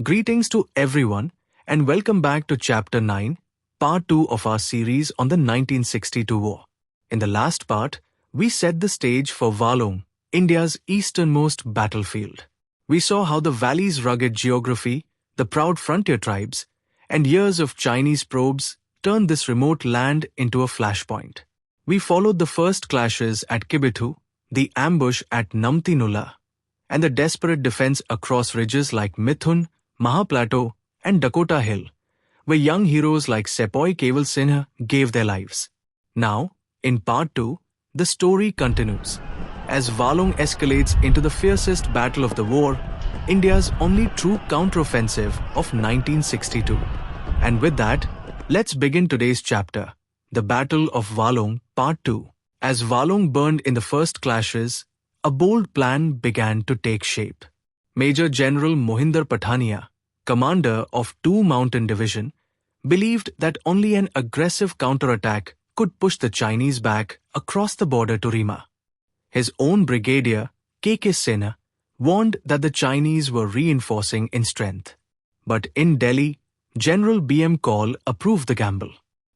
Greetings to everyone and welcome back to Chapter 9, Part 2 of our series on the 1962 war. In the last part, we set the stage for Walong, India's easternmost battlefield. We saw how the valley's rugged geography, the proud frontier tribes, and years of Chinese probes turned this remote land into a flashpoint. We followed the first clashes at Kibithu, the ambush at Namtinula, and the desperate defense across ridges like Mithun, Mahaplateau, and Dakota Hill, where young heroes like Sepoy Keval Singh gave their lives. Now, in Part 2, the story continues. As Walong escalates into the fiercest battle of the war, India's only true counteroffensive of 1962. And with that, let's begin today's chapter, the Battle of Walong, Part 2. As Walong burned in the first clashes, a bold plan began to take shape. Major General Mohinder Pathania, commander of 2 Mountain Division, believed that only an aggressive counterattack could push the Chinese back across the border to Rima. His own brigadier, K.K. Singh, warned that the Chinese were reinforcing in strength. But in Delhi, General B.M. Kaul approved the gamble.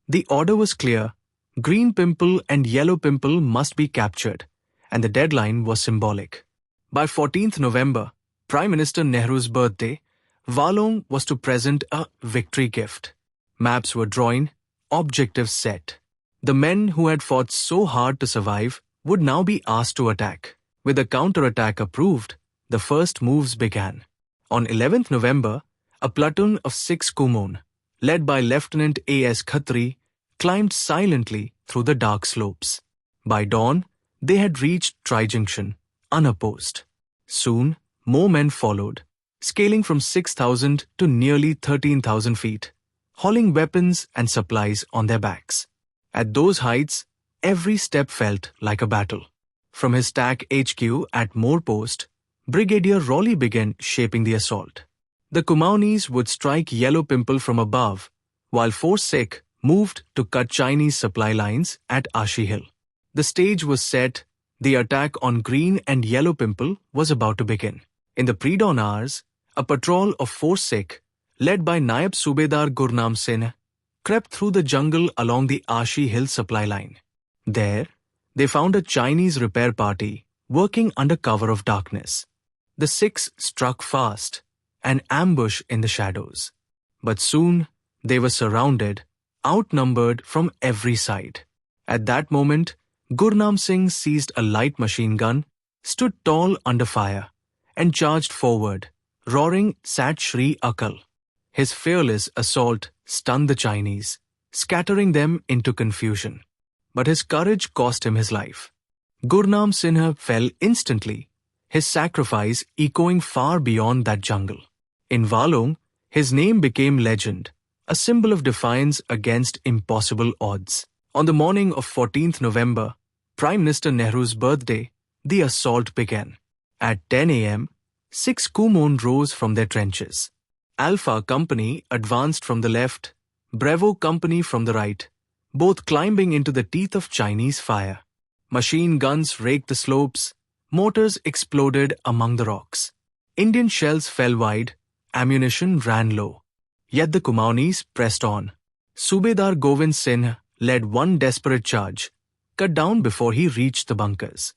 The order was clear: Green Pimple and Yellow Pimple must be captured, and the deadline was symbolic. By 14th November, Prime Minister Nehru's birthday, Walong was to present a victory gift. Maps were drawn, objectives set. The men who had fought so hard to survive would now be asked to attack. With the counterattack approved, the first moves began. On 11th November, a platoon of 6 Kumaon, led by Lieutenant A.S. Khatri, climbed silently through the dark slopes. By dawn, they had reached Trijunction, unopposed. Soon, more men followed, scaling from 6,000 to nearly 13,000 feet, hauling weapons and supplies on their backs. At those heights, every step felt like a battle. From his TAC HQ at Moorpost, Brigadier Raleigh began shaping the assault. The Kumaonis would strike Yellow Pimple from above, while 4 Sikh moved to cut Chinese supply lines at Ashi Hill. The stage was set, the attack on Green and Yellow Pimple was about to begin. In the pre-dawn hours, a patrol of 4 Sikh, led by Naib Subedar Gurnam Singh, crept through the jungle along the Ashi Hill supply line. There, they found a Chinese repair party working under cover of darkness. The Sikhs struck fast, an ambush in the shadows. But soon, they were surrounded, outnumbered from every side. At that moment, Gurnam Singh seized a light machine gun, stood tall under fire, and charged forward, roaring Sat Shri Akal. His fearless assault stunned the Chinese, scattering them into confusion. But his courage cost him his life. Gurnam Singh fell instantly, his sacrifice echoing far beyond that jungle. In Walong, his name became legend, a symbol of defiance against impossible odds. On the morning of 14th November, Prime Minister Nehru's birthday, the assault began. At 10 a.m., 6 Kumaon rose from their trenches. Alpha Company advanced from the left, Bravo Company from the right, both climbing into the teeth of Chinese fire. Machine guns raked the slopes, mortars exploded among the rocks. Indian shells fell wide, ammunition ran low. Yet the Kumaonis pressed on. Subedar Govind Singh led one desperate charge, cut down before he reached the bunkers.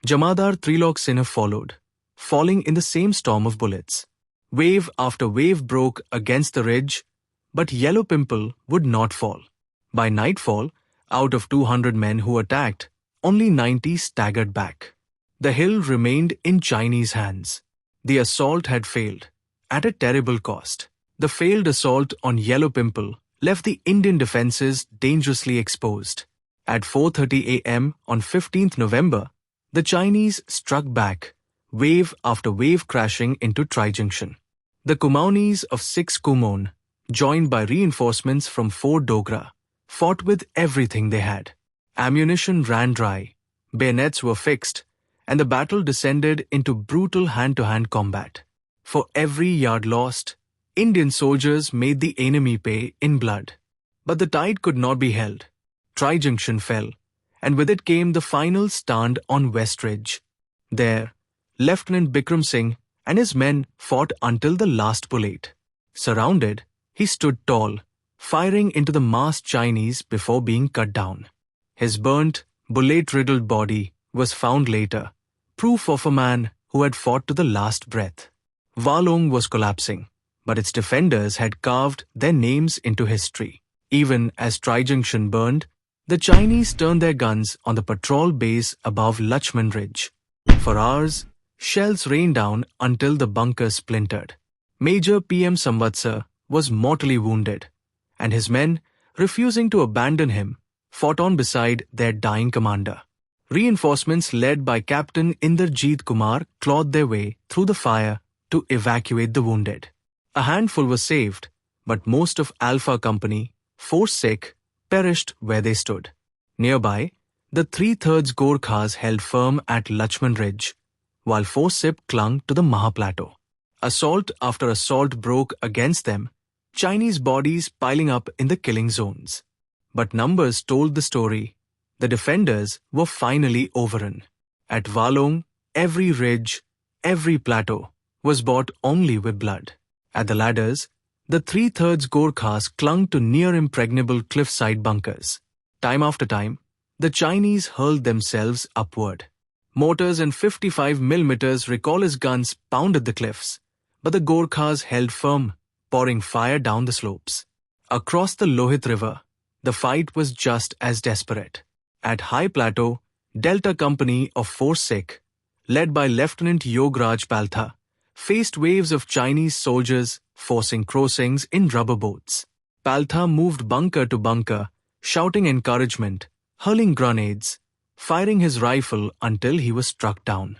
Jamadar Trilok Singh followed, falling in the same storm of bullets. Wave after wave broke against the ridge, but Yellow Pimple would not fall. By nightfall, out of 200 men who attacked, only 90 staggered back. The hill remained in Chinese hands. The assault had failed, at a terrible cost. The failed assault on Yellow Pimple left the Indian defences dangerously exposed. At 4:30 a.m. on 15th November, the Chinese struck back, wave after wave crashing into Trijunction. The Kumaonis of 6 Kumaon, joined by reinforcements from 4 Dogra, fought with everything they had. Ammunition ran dry, bayonets were fixed, and the battle descended into brutal hand-to-hand combat. For every yard lost, Indian soldiers made the enemy pay in blood. But the tide could not be held. Trijunction fell, and with it came the final stand on West Ridge. There, Lt Bikram Singh and his men fought until the last bullet. Surrounded, he stood tall, firing into the massed Chinese before being cut down. His burnt, bullet-riddled body was found later, proof of a man who had fought to the last breath. Walong was collapsing, but its defenders had carved their names into history. Even as Trijunction burned, the Chinese turned their guns on the patrol base above Lachman Ridge. For hours, shells rained down until the bunker splintered. Major PM Samvatsar was mortally wounded, and his men, refusing to abandon him, fought on beside their dying commander. Reinforcements led by Captain Inderjeet Kumar clawed their way through the fire to evacuate the wounded. A handful was saved, but most of Alpha Company, 4 Sikh, perished where they stood. Nearby, the 3/3 Gorkhas held firm at Lachman Ridge, while 4 Sikh clung to the Maha Plateau. Assault after assault broke against them, Chinese bodies piling up in the killing zones. But numbers told the story. The defenders were finally overrun. At Walong, every ridge, every plateau was bought only with blood. At the ladders, the 3/3 Gorkhas clung to near-impregnable cliffside bunkers. Time after time, the Chinese hurled themselves upward. Mortars and 55mm Recolles guns pounded the cliffs, but the Gorkhas held firm, pouring fire down the slopes. Across the Lohit River, the fight was just as desperate. At High Plateau, Delta Company of 4 Sikh, led by Lieutenant Yograj Paltha, faced waves of Chinese soldiers forcing crossings in rubber boats. Paltha moved bunker to bunker, shouting encouragement, hurling grenades, firing his rifle until he was struck down.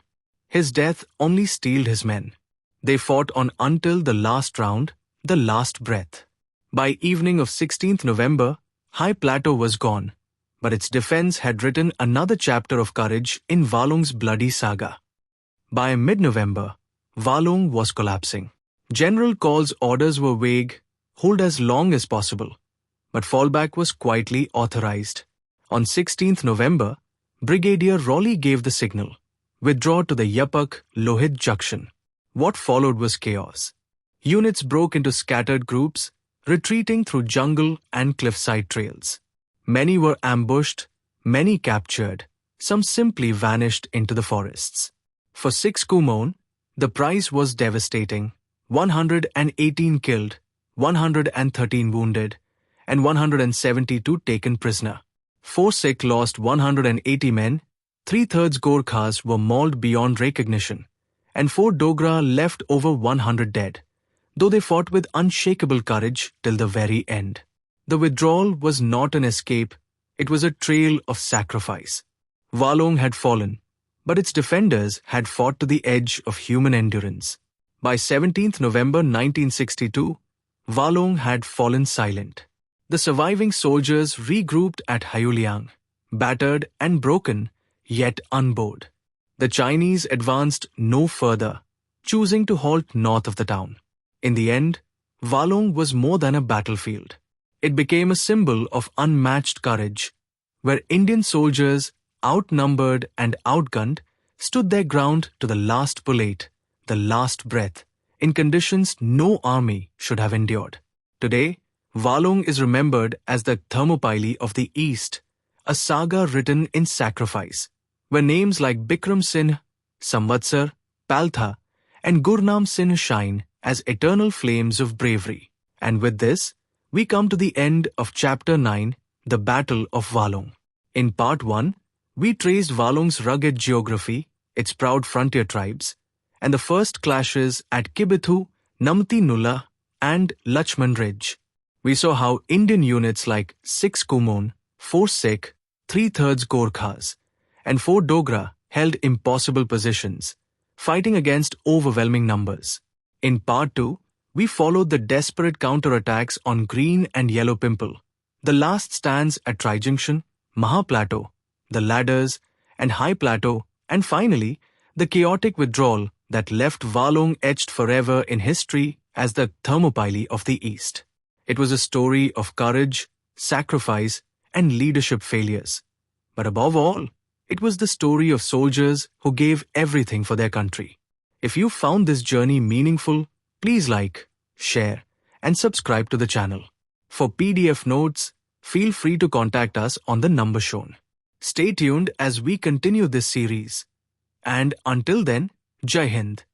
His death only steeled his men. They fought on until the last round, the last breath. By evening of 16th November, High Plateau was gone, but its defense had written another chapter of courage in Walong's bloody saga. By mid-November, Walong was collapsing. General Call's orders were vague, hold as long as possible, but fallback was quietly authorized. On 16th November, Brigadier Raleigh gave the signal, withdraw to the Yapak-Lohit junction. What followed was chaos. Units broke into scattered groups, retreating through jungle and cliffside trails. Many were ambushed, many captured, some simply vanished into the forests. For 6 Kumaon, the price was devastating: 118 killed, 113 wounded, and 172 taken prisoner. 4 Sikh lost 180 men, 3/3 Gorkhas were mauled beyond recognition, and 4 Dogra left over 100 dead, though they fought with unshakable courage till the very end. The withdrawal was not an escape, it was a trail of sacrifice. Walong had fallen, but its defenders had fought to the edge of human endurance. By 17th November 1962, Walong had fallen silent. The surviving soldiers regrouped at Havildar, battered and broken, yet unbowed. The Chinese advanced no further, choosing to halt north of the town. In the end, Walong was more than a battlefield. It became a symbol of unmatched courage, where Indian soldiers, outnumbered and outgunned, stood their ground to the last bullet, the last breath, in conditions no army should have endured. Today, Walong is remembered as the Thermopylae of the East, a saga written in sacrifice, where names like Bikram Singh, Samvatsar, Paltha, and Gurnam Singh shine as eternal flames of bravery. And with this, we come to the end of Chapter 9, the Battle of Walong. In Part 1, we traced Walong's rugged geography, its proud frontier tribes, and the first clashes at Kibithu, Namti Nulla, and Lachman Ridge. We saw how Indian units like 6 Kumaon, 4 Sikh, 3/3 Gorkhas, and 4 Dogra held impossible positions, fighting against overwhelming numbers. In Part 2, we followed the desperate counterattacks on Green and Yellow Pimple, the last stands at Trijunction, Maha Plateau, the ladders, and High Plateau, and finally, the chaotic withdrawal that left Walong etched forever in history as the Thermopylae of the East. It was a story of courage, sacrifice, and leadership failures. But above all, it was the story of soldiers who gave everything for their country. If you found this journey meaningful, please like, share, and subscribe to the channel. For PDF notes, feel free to contact us on the number shown. Stay tuned as we continue this series. And until then, Jai Hind.